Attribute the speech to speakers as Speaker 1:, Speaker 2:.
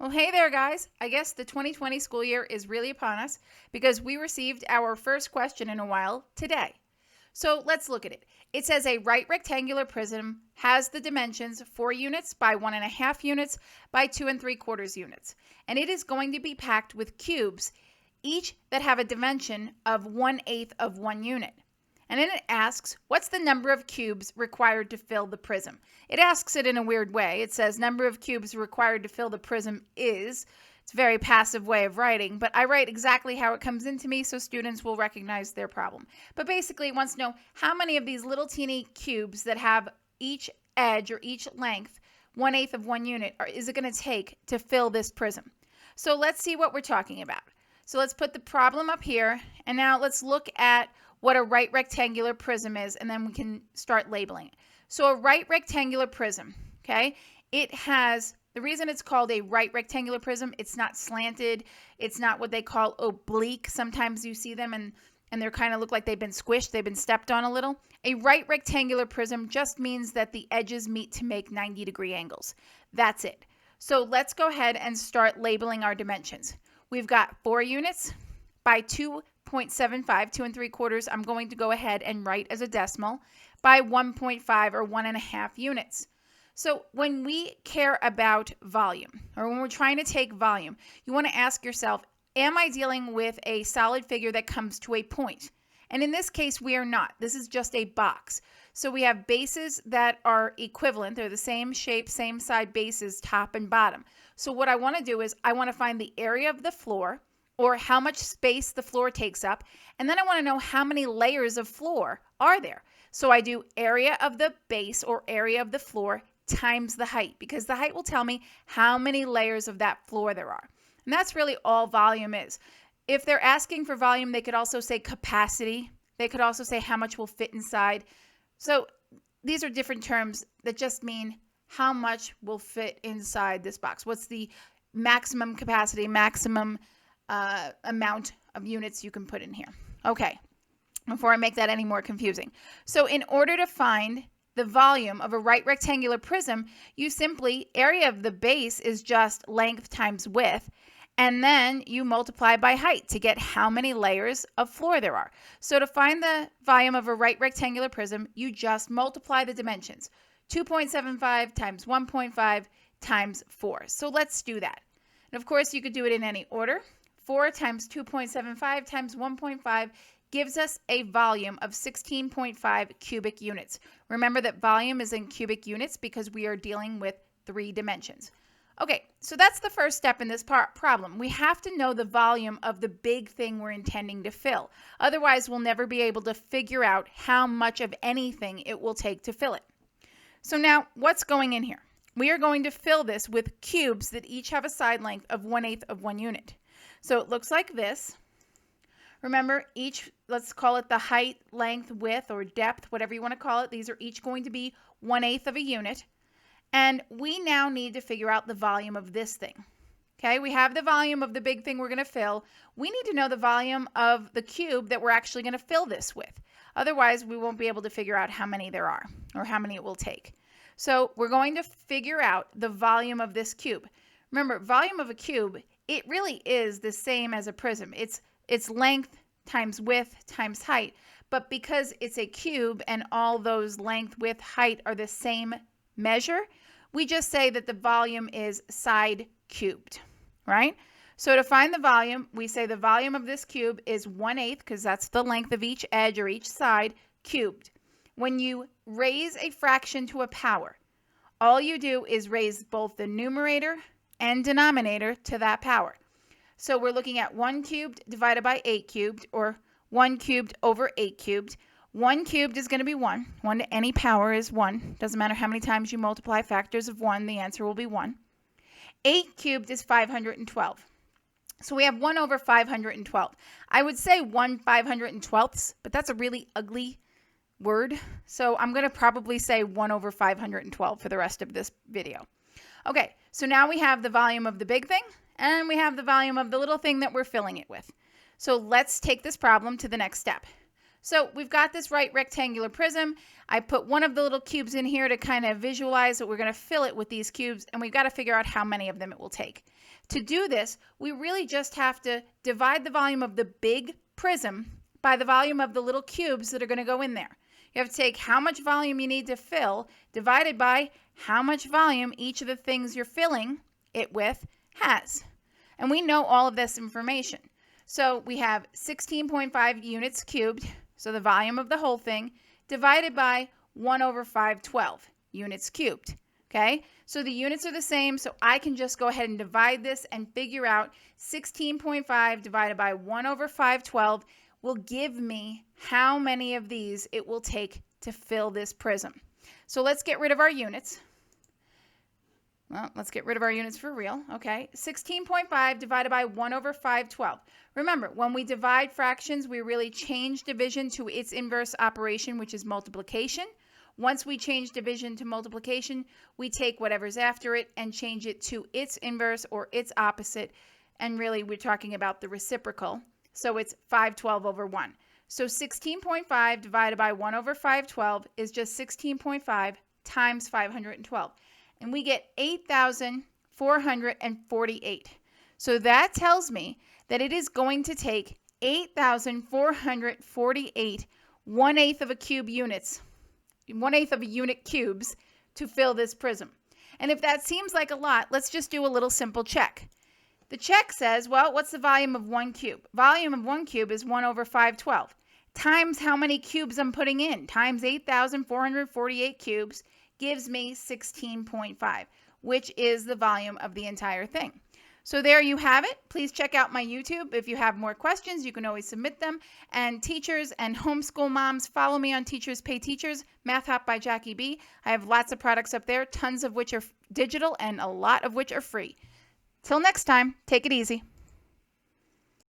Speaker 1: Well, hey there, guys. I guess the 2020 school year is really upon us because we received our first question in a while today. So let's look at it. It says a right rectangular prism has the dimensions 4 units by 1.5 units by 2 3/4 units. And it is going to be packed with cubes, each that have a dimension of 1/8 of 1 unit. And then it asks, what's the number of cubes required to fill the prism? It asks it in a weird way. It says number of cubes required to fill the prism is. It's a very passive way of writing, but I write exactly how it comes into me so students will recognize their problem. But basically it wants to know how many of these little teeny cubes that have each edge or each length 1/8 of 1 unit is it going to take to fill this prism. So let's see what we're talking about. So let's put the problem up here, and now let's look at what a right rectangular prism is, and then we can start labeling it. So a right rectangular prism, okay, it has, the reason it's called a right rectangular prism, it's not slanted, it's not what they call oblique. Sometimes you see them and they're kind of look like they've been squished, they've been stepped on a little. A right rectangular prism just means that the edges meet to make 90-degree angles. That's it. So let's go ahead and start labeling our dimensions. We've got 4 units by 2.75, 2 3/4. I'm going to go ahead and write as a decimal by 1.5 or 1.5 units. So when we care about volume, or when we're trying to take volume, you want to ask yourself, am I dealing with a solid figure that comes to a point? And in this case, we are not. This is just a box. So we have bases that are equivalent. They're the same shape, same side bases, top and bottom. So what I want to do is I want to find the area of the floor, or how much space the floor takes up, and then I want to know how many layers of floor are there. So I do area of the base or area of the floor times the height, because the height will tell me how many layers of that floor there are. And that's really all volume is. If they're asking for volume, they could also say capacity. They could also say how much will fit inside. So these are different terms that just mean how much will fit inside this box. What's the maximum capacity, maximum amount of units you can put in here. Okay, before I make that any more confusing. So in order to find the volume of a right rectangular prism, you simply, area of the base is just length times width, and then you multiply by height to get how many layers of floor there are. So to find the volume of a right rectangular prism, you just multiply the dimensions. 2.75 times 1.5 times 4. So let's do that. And of course, you could do it in any order. 4 times 2.75 times 1.5 gives us a volume of 16.5 cubic units. Remember that volume is in cubic units because we are dealing with 3 dimensions. Okay, so that's the first step in this problem. We have to know the volume of the big thing we're intending to fill. Otherwise, we'll never be able to figure out how much of anything it will take to fill it. So now, what's going in here? We are going to fill this with cubes that each have a side length of 1/8 of 1 unit. So it looks like this. Remember, each, let's call it the height, length, width, or depth, whatever you want to call it. These are each going to be 1/8 of a unit. And we now need to figure out the volume of this thing. Okay, we have the volume of the big thing we're going to fill. We need to know the volume of the cube that we're actually going to fill this with. Otherwise, we won't be able to figure out how many there are or how many it will take. So we're going to figure out the volume of this cube. Remember, volume of a cube, it really is the same as a prism. It's length times width times height, but because it's a cube and all those length, width, height are the same measure, we just say that the volume is side cubed, right? So to find the volume, we say the volume of this cube is 1/8, because that's the length of each edge or each side, cubed. When you raise a fraction to a power, all you do is raise both the numerator and denominator to that power. So we're looking at 1 cubed divided by 8 cubed, or 1 cubed over 8 cubed. 1 cubed is going to be 1. 1 to any power is 1. Doesn't matter how many times you multiply factors of 1, the answer will be 1. 8 cubed is 512. So we have 1 over 512. I would say 1 512ths, but that's a really ugly word. So I'm going to probably say 1 over 512 for the rest of this video. Okay, so now we have the volume of the big thing, and we have the volume of the little thing that we're filling it with. So let's take this problem to the next step. So we've got this right rectangular prism. I put one of the little cubes in here to kind of visualize that we're going to fill it with these cubes, and we've got to figure out how many of them it will take. To do this, we really just have to divide the volume of the big prism by the volume of the little cubes that are going to go in there. You have to take how much volume you need to fill divided by how much volume each of the things you're filling it with has. And we know all of this information. So we have 16.5 units cubed, so the volume of the whole thing, divided by 1 over 512 units cubed. Okay, so the units are the same, so I can just go ahead and divide this and figure out 16.5 divided by 1 over 512 will give me how many of these it will take to fill this prism. So let's get rid of our units. Well, let's get rid of our units for real. Okay, 16.5 divided by 1 over 512. Remember, when we divide fractions, we really change division to its inverse operation, which is multiplication. Once we change division to multiplication, we take whatever's after it and change it to its inverse or its opposite. And really, we're talking about the reciprocal. So it's 512 over 1. So 16.5 divided by 1 over 512 is just 16.5 times 512. And we get 8,448. So that tells me that it is going to take 8,448 1/8 of a cube units, 1/8 of a unit cubes to fill this prism. And if that seems like a lot, let's just do a little simple check. The check says, well, what's the volume of 1 cube? Volume of 1 cube is 1 over 512 times how many cubes I'm putting in, times 8,448 cubes gives me 16.5, which is the volume of the entire thing. So there you have it. Please check out my YouTube. If you have more questions, you can always submit them. And teachers and homeschool moms, follow me on Teachers Pay Teachers, Math Hop by Jackie B. I have lots of products up there, tons of which are digital and a lot of which are free. Till next time, take it easy.